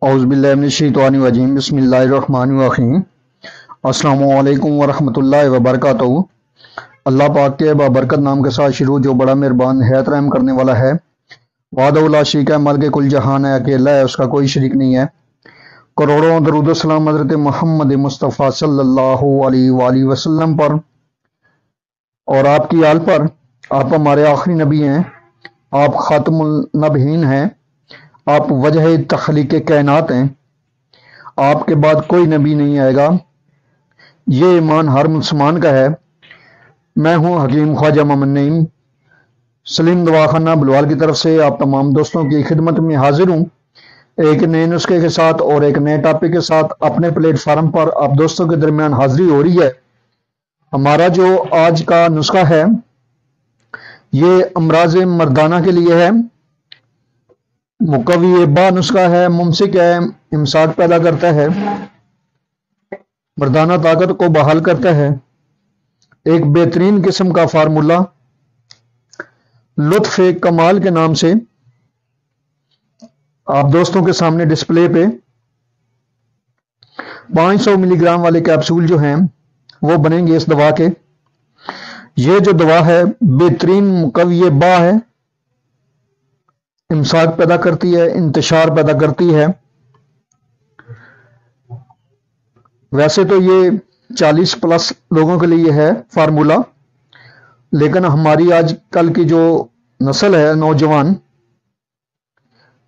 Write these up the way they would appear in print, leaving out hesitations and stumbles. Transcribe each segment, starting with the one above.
औज़ुबिल्लाहिमिनश्शैतानिर्रजीम बिस्मिल्लाहिर्रहमानिर्रहीम। अस्सलामु अलैकुम वरहमतुल्लाहि वबरकातुहू। अल्लाह पाक के बाबरकत नाम के साथ शुरू, जो बड़ा मेहरबान है, रहम करने वाला है। वाहदहू ला शरीक है, मालिक कुल जहान है, अकेला है, उसका कोई शरीक नहीं है। करोड़ों दरूद व सलाम हज़रत मोहम्मद मुस्तफ़ा सल्लल्लाहु अलैहि वसल्लम पर और आपकी आल पर। आप हमारे आखिरी नबी हैं, आप खातमुल नबीयीन हैं, आप वजह तख्लीक कायनात हैं, आपके बाद कोई नबी नहीं आएगा। ये ईमान हर मुसलमान का है। मैं हूँ हकीम ख्वाजा मोहम्मद नईम सलीम दवाखाना बुलवाल की तरफ से आप तमाम दोस्तों की खिदमत में हाजिर हूँ, एक नए नुस्खे के साथ और एक नए टॉपिक के साथ। अपने प्लेटफार्म पर आप दोस्तों के दरमियान हाजिरी हो रही है। हमारा जो आज का नुस्खा है, ये अमराज मर्दाना के लिए है। मुकव्वी बा नुस्खा है, मुमसिक है, इमसाक पैदा करता है, मर्दाना ताकत को बहाल करता है। एक बेहतरीन किस्म का फार्मूला लुत्फ कमाल के नाम से आप दोस्तों के सामने डिस्प्ले पे 500 मिलीग्राम वाले कैप्सूल जो हैं वो बनेंगे इस दवा के। ये जो दवा है बेहतरीन मुकव्वी बा है, इमसाक पैदा करती है, इंतशार पैदा करती है। वैसे तो ये 40 प्लस लोगों के लिए है फार्मूला, लेकिन हमारी आज कल की जो नस्ल है नौजवान,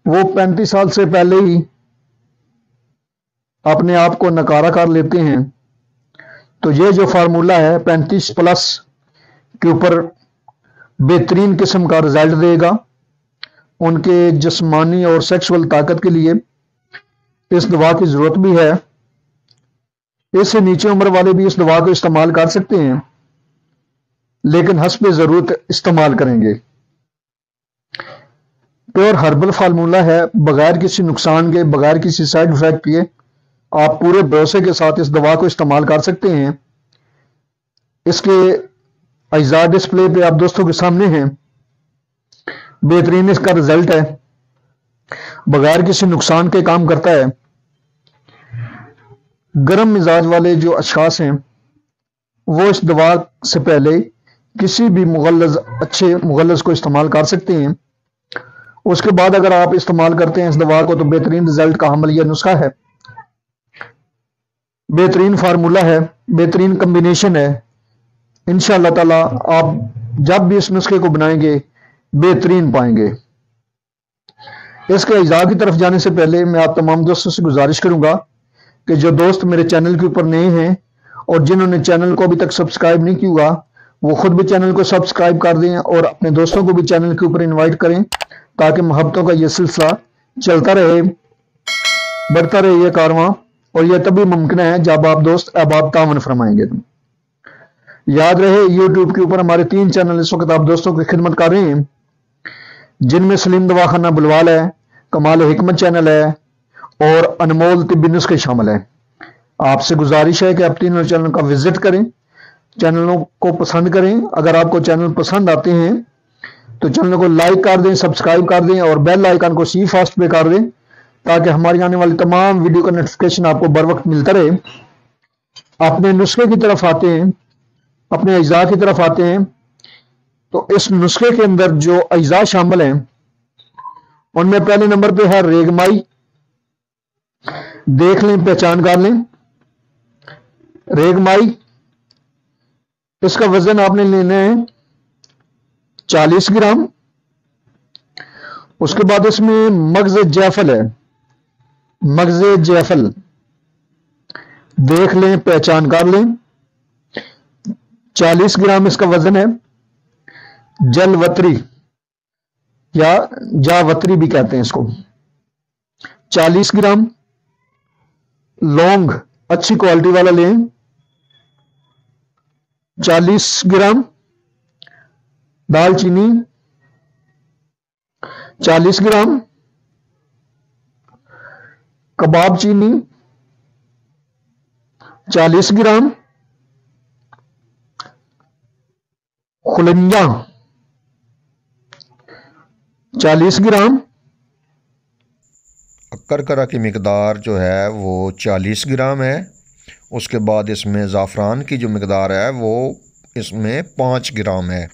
वो 35 साल से पहले ही अपने आप को नकारा कर लेते हैं। तो ये जो फार्मूला है 35 प्लस के ऊपर बेहतरीन किस्म का रिजल्ट देगा। उनके जिस्मानी और सेक्सुअल ताकत के लिए इस दवा की जरूरत भी है। इससे नीचे उम्र वाले भी इस दवा को इस्तेमाल कर सकते हैं, लेकिन हस्ब जरूरत इस्तेमाल करेंगे। प्योर हर्बल फार्मूला है, बगैर किसी नुकसान के, बगैर किसी साइड इफेक्ट के आप पूरे भरोसे के साथ इस दवा को इस्तेमाल कर सकते हैं। इसके अज्जा डिस्प्ले पे आप दोस्तों के सामने हैं। बेहतरीन इसका रिजल्ट है, बगैर किसी नुकसान के काम करता है। गर्म मिजाज वाले जो अशखास हैं वो इस दवा से पहले किसी भी अच्छे मुगल्लज़ को इस्तेमाल कर सकते हैं। उसके बाद अगर आप इस्तेमाल करते हैं इस दवा को, तो बेहतरीन रिजल्ट का हमल यह नुस्खा है। बेहतरीन फार्मूला है, बेहतरीन कम्बिनेशन है। इंशाअल्लाह ताला आप जब भी इस नुस्खे को बनाएंगे बेहतरीन पाएंगे। इसके अज्जा की तरफ जाने से पहले मैं आप तमाम दोस्तों से गुजारिश करूंगा कि जो दोस्त मेरे चैनल के ऊपर नए हैं और जिन्होंने चैनल को अभी तक सब्सक्राइब नहीं किया, वो खुद भी चैनल को सब्सक्राइब कर दें और अपने दोस्तों को भी चैनल के ऊपर इनवाइट करें, ताकि मोहब्बतों का ये सिलसिला चलता रहे, बढ़ता रहे ये कारवां। और यह तभी मुमकिन है जब आप दोस्त अहबाब तावन फरमाएंगे। याद रहे, यूट्यूब के ऊपर हमारे 3 चैनल इस वक्त आप दोस्तों की खिदमत कर रहे हैं, जिनमें सलीम दवाखाना बुलवाल है, कमाल हिकमत चैनल है और अनमोल तिब्बी नुस्खे शामिल है। आपसे गुजारिश है कि आप तीनों चैनल का विजिट करें, चैनलों को पसंद करें। अगर आपको चैनल पसंद आते हैं तो चैनल को लाइक कर दें, सब्सक्राइब कर दें और बेल आइकन को सी फास्ट पे कर दें, ताकि हमारी आने वाली तमाम वीडियो का नोटिफिकेशन आपको बर वक्त मिलता रहे। अपने नुस्खे की तरफ आते हैं, अपने अज्जा की तरफ आते हैं। तो इस नुस्खे के अंदर जो अज्जा शामिल हैं उनमें पहले नंबर पे है रेगमाई। देख लें, पहचान कर लें रेगमाई। इसका वजन आपने लेना है 40 ग्राम। उसके बाद इसमें मगज जैफल है, मगज जैफल देख लें, पहचान कर लें। 40 ग्राम इसका वजन है। जलवत्री या जावत्री भी कहते हैं इसको, 40 ग्राम। लौंग अच्छी क्वालिटी वाला लें, 40 ग्राम। दालचीनी 40 ग्राम। कबाब चीनी 40 ग्राम। खुलंजा 40 ग्राम। کرکرہ کی مقدار جو ہے وہ 40 گرام ہے۔ اس کے بعد اس میں زعفران کی جو مقدار ہے وہ اس میں 5 گرام ہے۔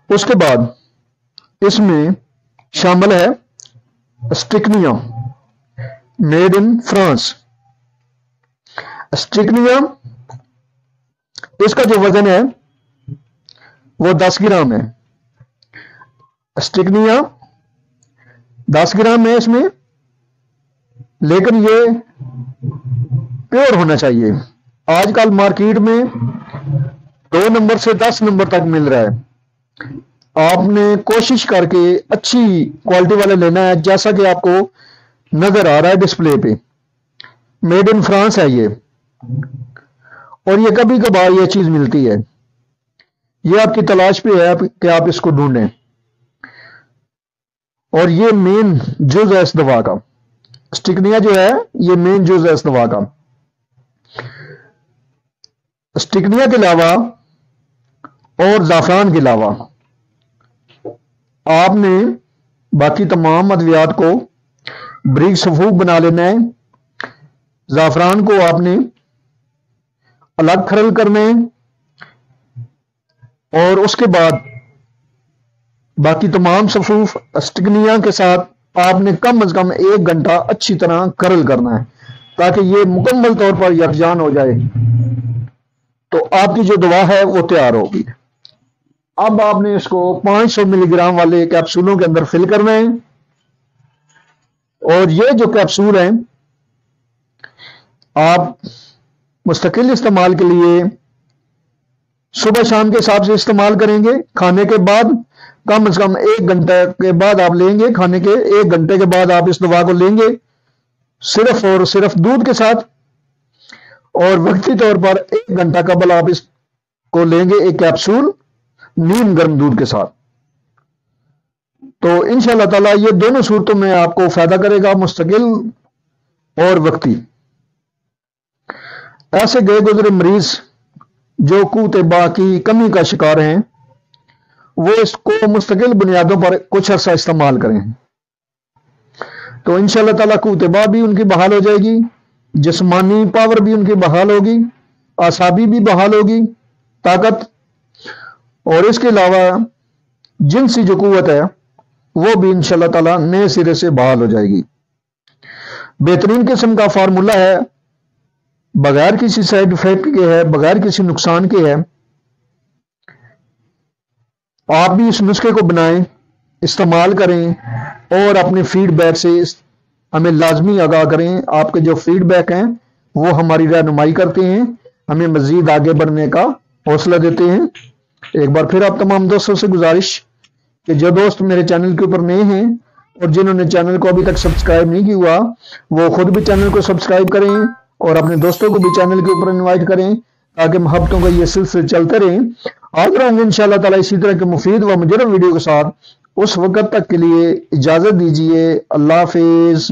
اس کے بعد اس میں شامل ہے اسٹکنیا میڈ ان فرانس۔ اسٹکنیا اس کا جو وزن ہے وہ 10 گرام ہے۔ اسٹکنیا 10 گرام ہے اس میں، لیکن یہ پیور ہونا چاہیے۔ آج کل مارکیٹ میں 2 نمبر سے 10 نمبر تک مل رہا ہے۔ آپ نے کوشش کر کے اچھی کوالٹی والے لینا ہے، جیسا کہ آپ کو نظر آ رہا ہے ڈسپلے پہ، میڈ ان فرانس ہے یہ، اور یہ کبھی کبھار یہ چیز ملتی ہے۔ یہ آپ کی تلاش پہ ہے کہ آپ اس کو ڈھونڈیں، اور یہ مین جز ہے اس دوا کا۔ اسٹکنیا جو ہے یہ مین جز ہے اس دوا کا۔ اسٹکنیا کے علاوہ اور زعفران کے علاوہ آپ نے باقی تمام ادویات کو بریک صفوف بنا لینا ہے۔ زعفران کو آپ نے الگ کھرل کرنا ہے، اور اس کے بعد باقی تمام صفوف اسٹکنیا کے ساتھ آپ نے کم از کم 1 گھنٹہ اچھی طرح کھرل کرنا ہے، تاکہ یہ مکمل طور پر یکجان ہو جائے، تو آپ کی جو دوا ہے وہ تیار ہوگی۔ اب آپ نے اس کو 500 ملی گرام والے کیپسولوں کے اندر فل کرنا ہے، اور یہ جو کیپسول ہیں آپ مستقل استعمال کے لیے صبح شام کے حساب سے استعمال کریں گے۔ کھانے کے بعد کم از کم 1 گھنٹے کے بعد آپ لیں گے، کھانے کے 1 گھنٹے کے بعد آپ اس دوا کو لیں گے، صرف اور صرف دودھ کے ساتھ، اور وقتی طور پر 1 گھنٹہ قبل آپ اس کو لیں گے، ایک کیپسول نیم گرم دودھ کے ساتھ۔ تو انشاءاللہ تعالی یہ دونوں صورتوں میں آپ کو فائدہ کرے گا، مستقل اور وقتی۔ ایسے گئے گزرے مریض جو قوت با کی کمی کا شکار ہیں، وہ اس کو مستقل بنیادوں پر کچھ عرصہ استعمال کریں، تو انشاءاللہ تعالی قوت با بھی ان کی بحال ہو جائے گی، جسمانی پاور بھی ان کی بحال ہوگی، اعصابی بھی بحال ہوگی، طاقت، اور اس کے علاوہ جنسی جو قوت ہے وہ بھی انشاءاللہ تعالی نئے سرے سے بحال ہو جائے گی۔ بہترین قسم کا فارمولہ ہے، بغیر کسی سائیڈ افیکٹ کے ہے، بغیر کسی نقصان کے ہے۔ آپ بھی اس نسخے کو بنائیں، استعمال کریں، اور اپنے فیڈ بیک سے ہمیں لازمی آگاہ کریں۔ آپ کے جو فیڈ بیک ہیں وہ ہماری رہنمائی کرتے ہیں، ہمیں مزید آگے بڑھنے کا حوصلہ دیتے ہیں۔ ایک بار پھر آپ تمام دوستوں سے گزارش کہ جو دوست میرے چینل کے اوپر نئے ہیں اور جنہوں نے چینل کو ابھی تک سبسکرائب نہیں کیا، وہ خود بھی چینل کو سبسکرائب کریں، اور اپنے دوستوں کو بھی چینل کے اوپر انوائٹ کریں، تاکہ محبتوں کا یہ سلسلے چلتے رہیں۔ آج رہوں گے انشاءاللہ تعالی اسی طرح کے مفید و مجرب ویڈیو کے ساتھ۔ اس وقت تک کے لیے اجازت دیجیے، اللہ حافظ۔